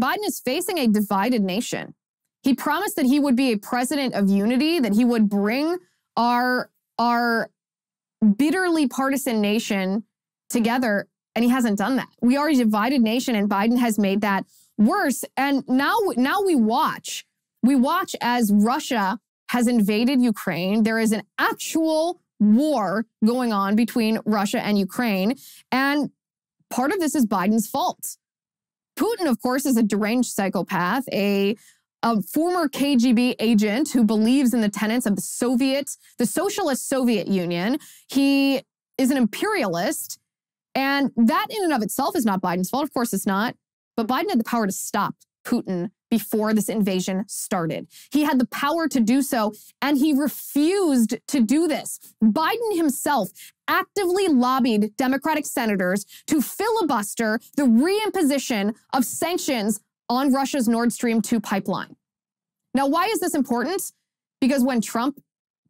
Biden is facing a divided nation. He promised that he would be a president of unity, that he would bring our bitterly partisan nation together, and he hasn't done that. We are a divided nation, and Biden has made that worse. And now we watch as Russia has invaded Ukraine. There is an actual war going on between Russia and Ukraine, and part of this is Biden's fault. Putin, of course, is a deranged psychopath, a former KGB agent who believes in the tenets of the socialist Soviet Union. He is an imperialist, and that in and of itself is not Biden's fault. Of course it's not. But Biden had the power to stop Putin before this invasion started. He had the power to do so, and he refused to do this. Biden himself actively lobbied Democratic senators to filibuster the reimposition of sanctions on Russia's Nord Stream 2 pipeline. Now, why is this important? Because when Trump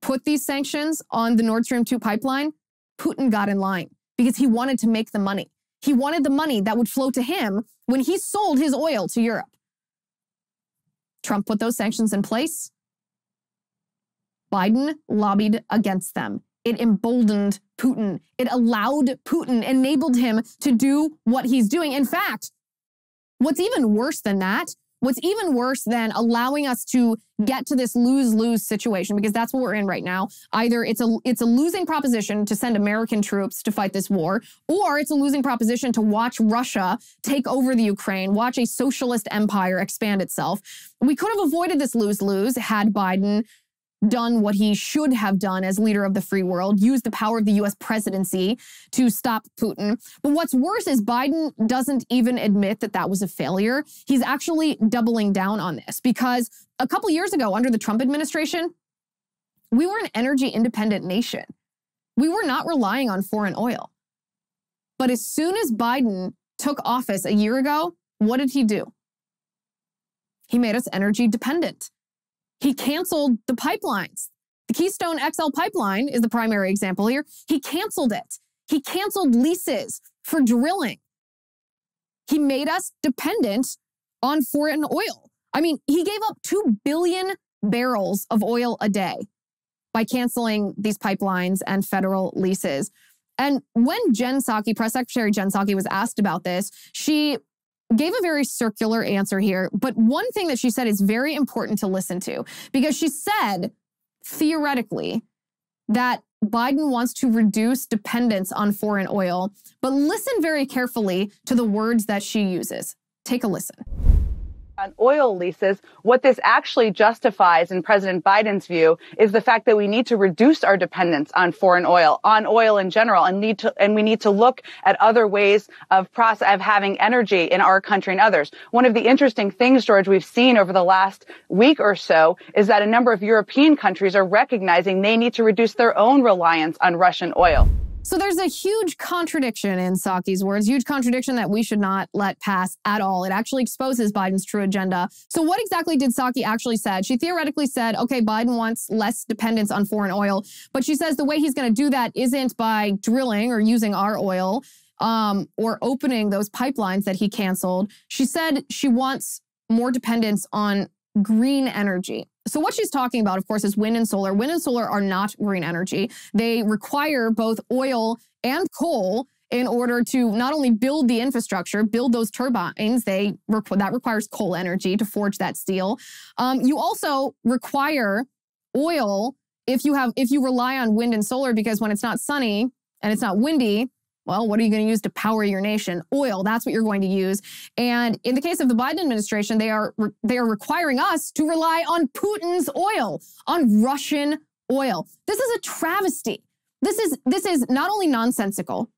put these sanctions on the Nord Stream 2 pipeline, Putin got in line because he wanted to make the money. He wanted the money that would flow to him when he sold his oil to Europe. Trump put those sanctions in place. Biden lobbied against them. It emboldened Putin. It allowed Putin, enabled him to do what he's doing. In fact, what's even worse than that, what's even worse than allowing us to get to this lose-lose situation, because that's what we're in right now. Either it's a losing proposition to send American troops to fight this war, or it's a losing proposition to watch Russia take over the Ukraine, watch a socialist empire expand itself. We could have avoided this lose-lose had Biden done what he should have done as leader of the free world, used the power of the US presidency to stop Putin. But what's worse is Biden doesn't even admit that that was a failure. He's actually doubling down on this because a couple years ago under the Trump administration, we were an energy independent nation. We were not relying on foreign oil. But as soon as Biden took office a year ago, what did he do? He made us energy dependent. He canceled the pipelines. The Keystone XL pipeline is the primary example here. He canceled it. He canceled leases for drilling. He made us dependent on foreign oil. I mean, he gave up 2 billion barrels of oil a day by canceling these pipelines and federal leases. And when Jen Psaki, Press Secretary Jen Psaki, was asked about this, she gave a very circular answer here. But one thing that she said is very important to listen to, because she said, theoretically, that Biden wants to reduce dependence on foreign oil. But listen very carefully to the words that she uses. Take a listen. On oil leases, what this actually justifies, in President Biden's view, is the fact that we need to reduce our dependence on foreign oil, on oil in general, and we need to look at other ways of having energy in our country and others. One of the interesting things, George, we've seen over the last week or so is that a number of European countries are recognizing they need to reduce their own reliance on Russian oil. So there's a huge contradiction in Psaki's words, huge contradiction that we should not let pass at all. It actually exposes Biden's true agenda. So what exactly did Psaki actually said? She theoretically said, okay, Biden wants less dependence on foreign oil, but she says the way he's going to do that isn't by drilling or using our oil or opening those pipelines that he canceled. She said she wants more dependence on green energy. So what she's talking about, of course, is wind and solar. Wind and solar are not green energy. They require both oil and coal in order to not only build the infrastructure, build those turbines. That requires coal energy to forge that steel. You also require oil if you rely on wind and solar, because when it's not sunny and it's not windy, well, what are you going to use to power your nation? Oil, that's what you're going to use. And in the case of the Biden administration, they are requiring us to rely on Putin's oil, on Russian oil. This is a travesty. This is not only nonsensical,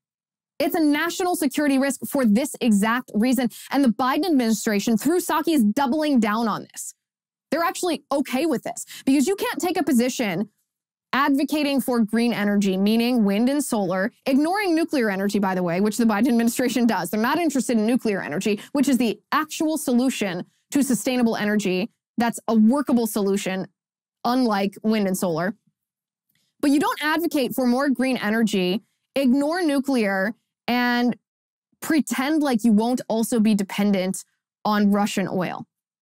it's a national security risk for this exact reason. And the Biden administration, through Psaki, is doubling down on this. They're actually okay with this because you can't take a position advocating for green energy, meaning wind and solar, ignoring nuclear energy, by the way, which the Biden administration does. They're not interested in nuclear energy, which is the actual solution to sustainable energy. That's a workable solution, unlike wind and solar. But you don't advocate for more green energy, ignore nuclear, and pretend like you won't also be dependent on Russian oil.